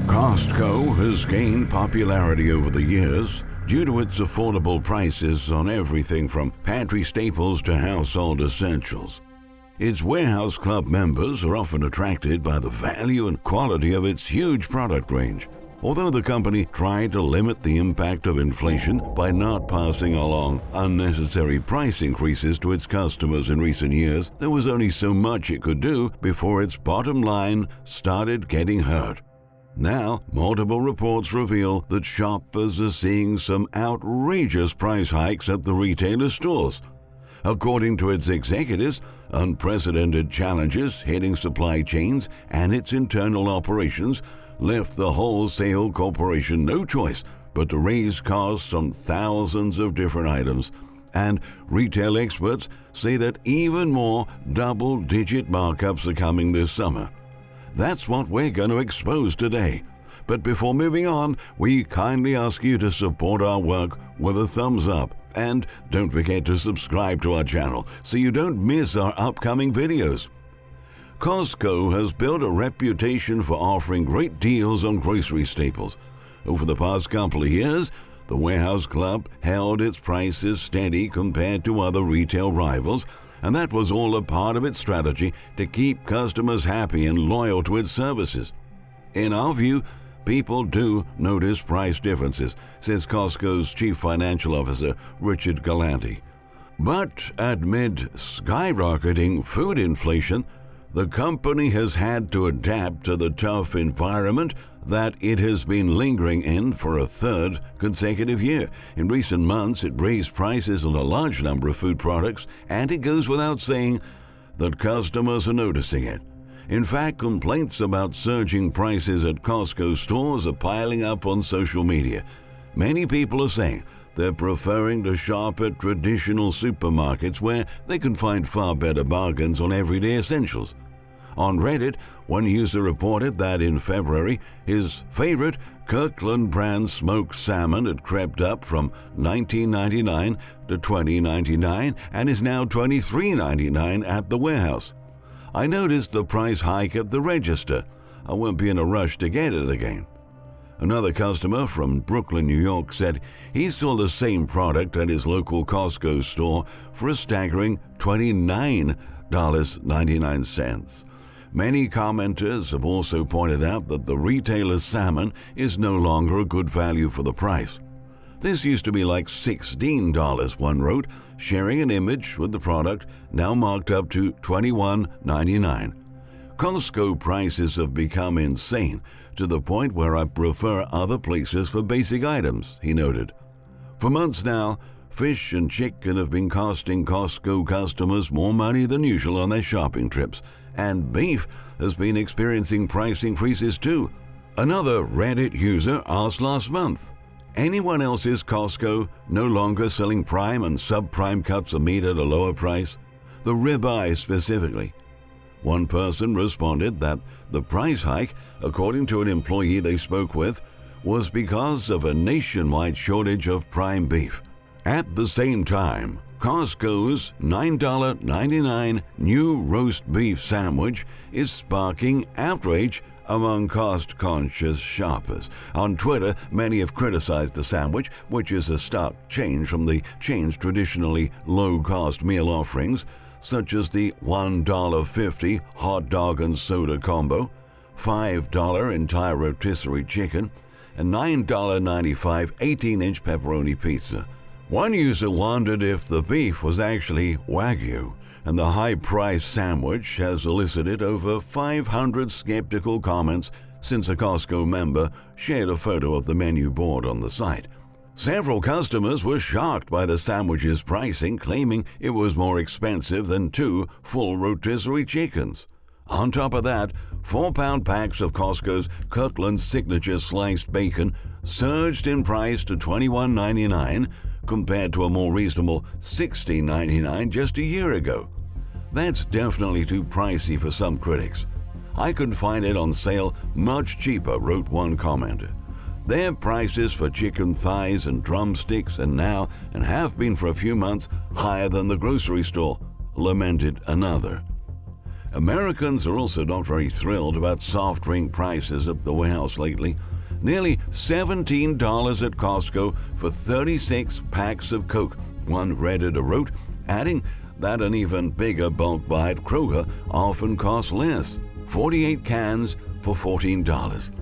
Costco has gained popularity over the years due to its affordable prices on everything from pantry staples to household essentials. Its warehouse club members are often attracted by the value and quality of its huge product range. Although the company tried to limit the impact of inflation by not passing along unnecessary price increases to its customers in recent years, there was only so much it could do before its bottom line started getting hurt. Now, multiple reports reveal that shoppers are seeing some outrageous price hikes at the retailer stores. According to its executives, unprecedented challenges hitting supply chains and its internal operations left the wholesale corporation no choice but to raise costs on thousands of different items. And retail experts say that even more double-digit markups are coming this summer. That's what we're going to expose today. But before moving on, we kindly ask you to support our work with a thumbs up. And don't forget to subscribe to our channel so you don't miss our upcoming videos. Costco has built a reputation for offering great deals on grocery staples. Over the past couple of years, the Warehouse Club held its prices steady compared to other retail rivals, and that was all a part of its strategy to keep customers happy and loyal to its services. In our view, people do notice price differences, says Costco's Chief Financial Officer, Richard Galanti. But amid skyrocketing food inflation, the company has had to adapt to the tough environment that it has been lingering in for a third consecutive year. In recent months, it raised prices on a large number of food products, and it goes without saying that customers are noticing it. In fact, complaints about surging prices at Costco stores are piling up on social media. Many people are saying they're preferring to shop at traditional supermarkets where they can find far better bargains on everyday essentials. On Reddit, one user reported that in February, his favorite Kirkland brand smoked salmon had crept up from $19.99 to $20.99 and is now $23.99 at the warehouse. I noticed the price hike at the register. I won't be in a rush to get it again. Another customer from Brooklyn, New York said he saw the same product at his local Costco store for a staggering $29.99. Many commenters have also pointed out that the retailer's salmon is no longer a good value for the price. This used to be like $16, one wrote, sharing an image with the product now marked up to $21.99. Costco prices have become insane, to the point where I prefer other places for basic items, he noted. For months now, fish and chicken have been costing Costco customers more money than usual on their shopping trips, and beef has been experiencing price increases too. Another Reddit user asked last month, anyone else's Costco no longer selling prime and subprime cuts of meat at a lower price? The ribeye specifically. One person responded that the price hike, according to an employee they spoke with, was because of a nationwide shortage of prime beef. At the same time, Costco's $9.99 new roast beef sandwich is sparking outrage among cost-conscious shoppers. On Twitter, many have criticized the sandwich, which is a stark change from the chain's traditionally low-cost meal offerings, such as the $1.50 hot dog and soda combo, $5 entire rotisserie chicken, and $9.95 18-inch pepperoni pizza. One user wondered if the beef was actually Wagyu, and the high-priced sandwich has elicited over 500 skeptical comments since a Costco member shared a photo of the menu board on the site. Several customers were shocked by the sandwich's pricing, claiming it was more expensive than 2 full rotisserie chickens. On top of that, 4-pound packs of Costco's Kirkland Signature Sliced Bacon surged in price to $21.99 compared to a more reasonable $16.99 just a year ago. That's definitely too pricey for some critics. I could find it on sale much cheaper, wrote one commenter. Their prices for chicken thighs and drumsticks are now, and have been for a few months, higher than the grocery store, lamented another. Americans are also not very thrilled about soft drink prices at the warehouse lately. Nearly $17 at Costco for 36 packs of Coke, one Redditor wrote, adding that an even bigger bulk buy at Kroger often costs less, 48 cans for $14.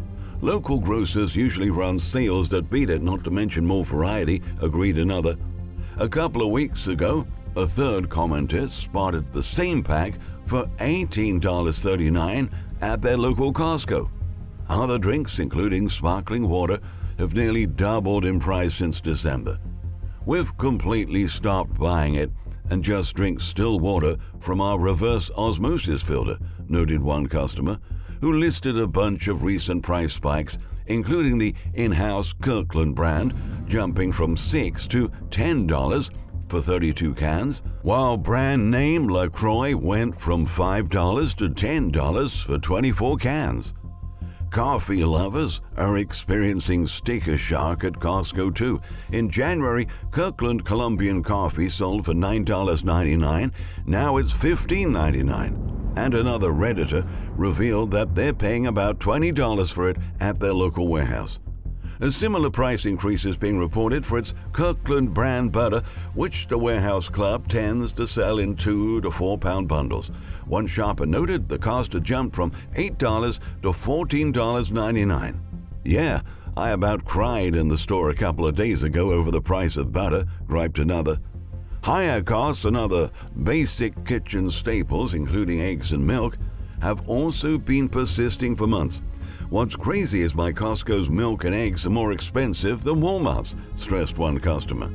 Local grocers usually run sales that beat it, not to mention more variety, agreed another. A couple of weeks ago, a third commenter spotted the same pack for $18.39 at their local Costco. Other drinks, including sparkling water, have nearly doubled in price since December. We've completely stopped buying it and just drink still water from our reverse osmosis filter, noted one customer, who listed a bunch of recent price spikes, including the in-house Kirkland brand, jumping from $6 to $10 for 32 cans, while brand name LaCroix went from $5 to $10 for 24 cans. Coffee lovers are experiencing sticker shock at Costco too. In January, Kirkland Colombian coffee sold for $9.99. Now it's $15.99. And another Redditor revealed that they're paying about $20 for it at their local warehouse. A similar price increase is being reported for its Kirkland brand butter, which the warehouse club tends to sell in 2 to 4 pound bundles. One shopper noted the cost had jumped from $8 to $14.99. Yeah, I about cried in the store a couple of days ago over the price of butter, griped another. Higher costs and other basic kitchen staples, including eggs and milk, have also been persisting for months. What's crazy is my Costco's milk and eggs are more expensive than Walmart's, stressed one customer.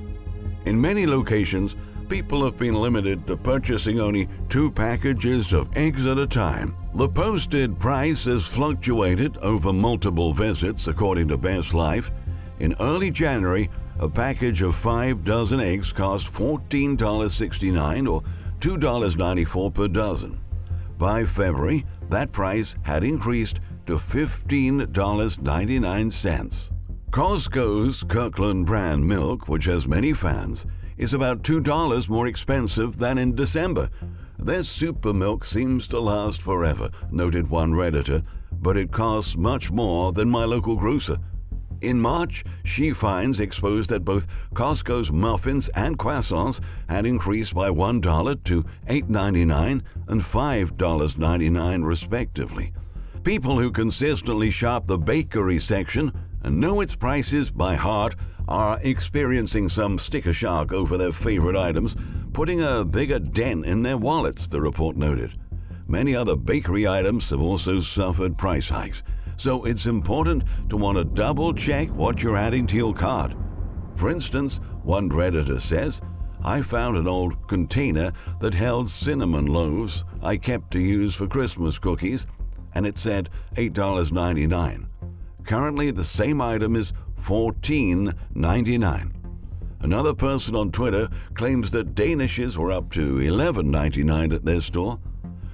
In many locations, people have been limited to purchasing only 2 packages of eggs at a time. The posted price has fluctuated over multiple visits, according to Best Life. In early January, a package of 5 dozen eggs cost $14.69 or $2.94 per dozen. By February, that price had increased to $15.99. Costco's Kirkland brand milk, which has many fans, is about $2 more expensive than in December. Their super milk seems to last forever, noted one Redditor, but it costs much more than my local grocer. In March, she finds exposed that both Costco's muffins and croissants had increased by $1 to $8.99 and $5.99 respectively. People who consistently shop the bakery section and know its prices by heart are experiencing some sticker shock over their favorite items, putting a bigger dent in their wallets, the report noted. Many other bakery items have also suffered price hikes, so it's important to want to double-check what you're adding to your cart. For instance, one Redditor says, I found an old container that held cinnamon loaves I kept to use for Christmas cookies, and it said $8.99. Currently, the same item is $14.99. Another person on Twitter claims that Danishes were up to $11.99 at their store.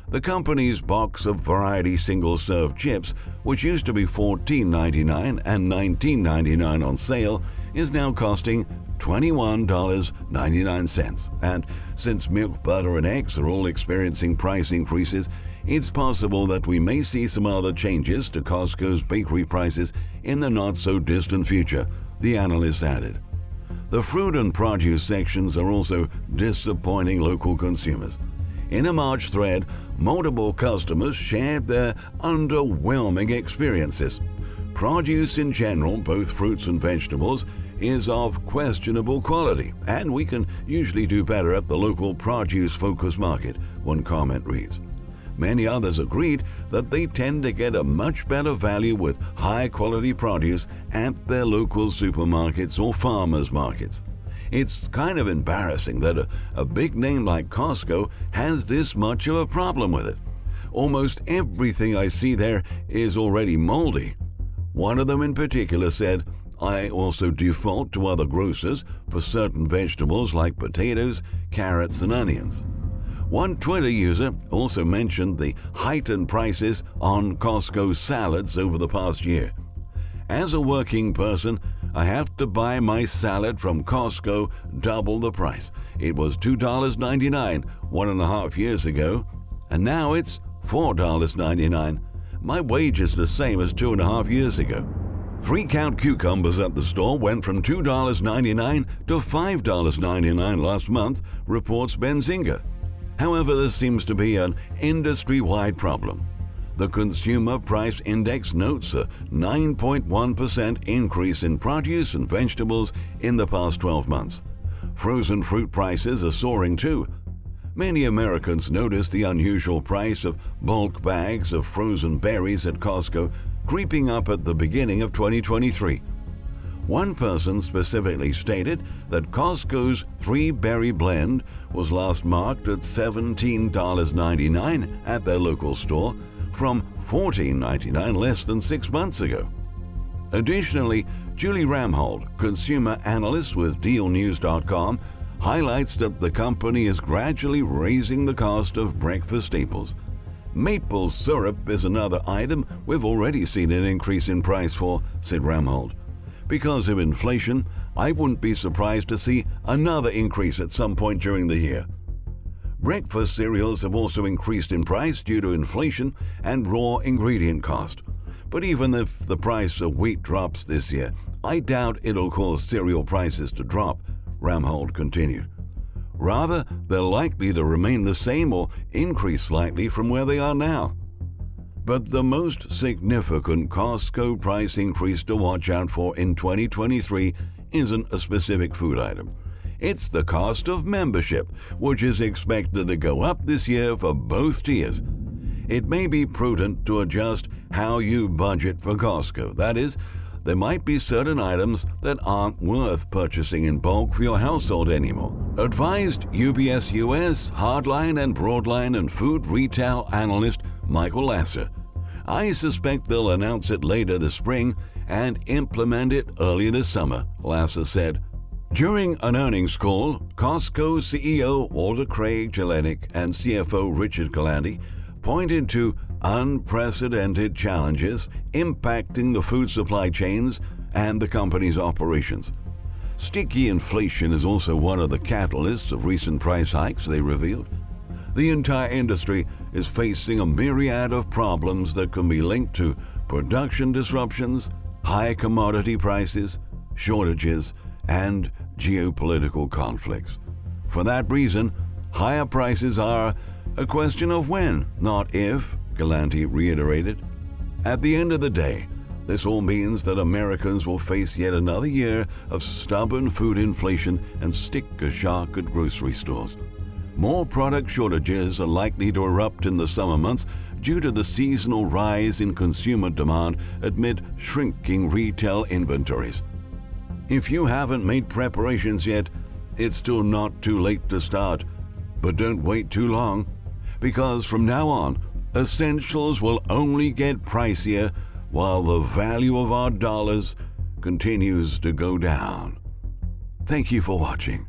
The company's box of variety single-serve chips, which used to be $14.99 and $19.99 on sale, is now costing $21.99. And since milk, butter, and eggs are all experiencing price increases, it's possible that we may see some other changes to Costco's bakery prices in the not-so-distant future, the analyst added. The fruit and produce sections are also disappointing local consumers. In a March thread, multiple customers shared their underwhelming experiences. Produce in general, both fruits and vegetables, is of questionable quality, and we can usually do better at the local produce-focused market, one comment reads. Many others agreed that they tend to get a much better value with high-quality produce at their local supermarkets or farmers' markets. It's kind of embarrassing that a big name like Costco has this much of a problem with it. Almost everything I see there is already moldy. One of them in particular said, I also default to other grocers for certain vegetables like potatoes, carrots, and onions. One Twitter user also mentioned the heightened prices on Costco salads over the past year. As a working person, I have to buy my salad from Costco double the price. It was $2.99 1.5 years ago, and now it's $4.99. My wage is the same as 2.5 years ago. 3-count cucumbers at the store went from $2.99 to $5.99 last month, reports Benzinga. However, this seems to be an industry-wide problem. The Consumer Price Index notes a 9.1% increase in produce and vegetables in the past 12 months. Frozen fruit prices are soaring too. Many Americans noticed the unusual price of bulk bags of frozen berries at Costco creeping up at the beginning of 2023. One person specifically stated that Costco's 3-berry blend was last marked at $17.99 at their local store, from $14.99 less than 6 months ago. Additionally, Julie Ramhold, consumer analyst with DealNews.com, highlights that the company is gradually raising the cost of breakfast staples. Maple syrup is another item we've already seen an increase in price for, said Ramhold. Because of inflation, I wouldn't be surprised to see another increase at some point during the year. Breakfast cereals have also increased in price due to inflation and raw ingredient cost. But even if the price of wheat drops this year, I doubt it'll cause cereal prices to drop, Ramhold continued. Rather, they're likely to remain the same or increase slightly from where they are now. But the most significant Costco price increase to watch out for in 2023 isn't a specific food item. It's the cost of membership, which is expected to go up this year for both tiers. It may be prudent to adjust how you budget for Costco. That is, there might be certain items that aren't worth purchasing in bulk for your household anymore, advised UBS US hardline and broadline and food retail analyst Michael Lasser. I suspect they'll announce it later this spring and implement it early this summer, Lasser said. During an earnings call, Costco CEO Walter Craig Jelinek and CFO Richard Galante pointed to unprecedented challenges impacting the food supply chains and the company's operations. Sticky inflation is also one of the catalysts of recent price hikes, they revealed. The entire industry is facing a myriad of problems that can be linked to production disruptions, high commodity prices, shortages, and geopolitical conflicts. For that reason, higher prices are a question of when, not if, Galante reiterated. At the end of the day, this all means that Americans will face yet another year of stubborn food inflation and sticker shock at grocery stores. More product shortages are likely to erupt in the summer months due to the seasonal rise in consumer demand amid shrinking retail inventories. If you haven't made preparations yet, it's still not too late to start. But don't wait too long, because from now on, essentials will only get pricier while the value of our dollars continues to go down. Thank you for watching.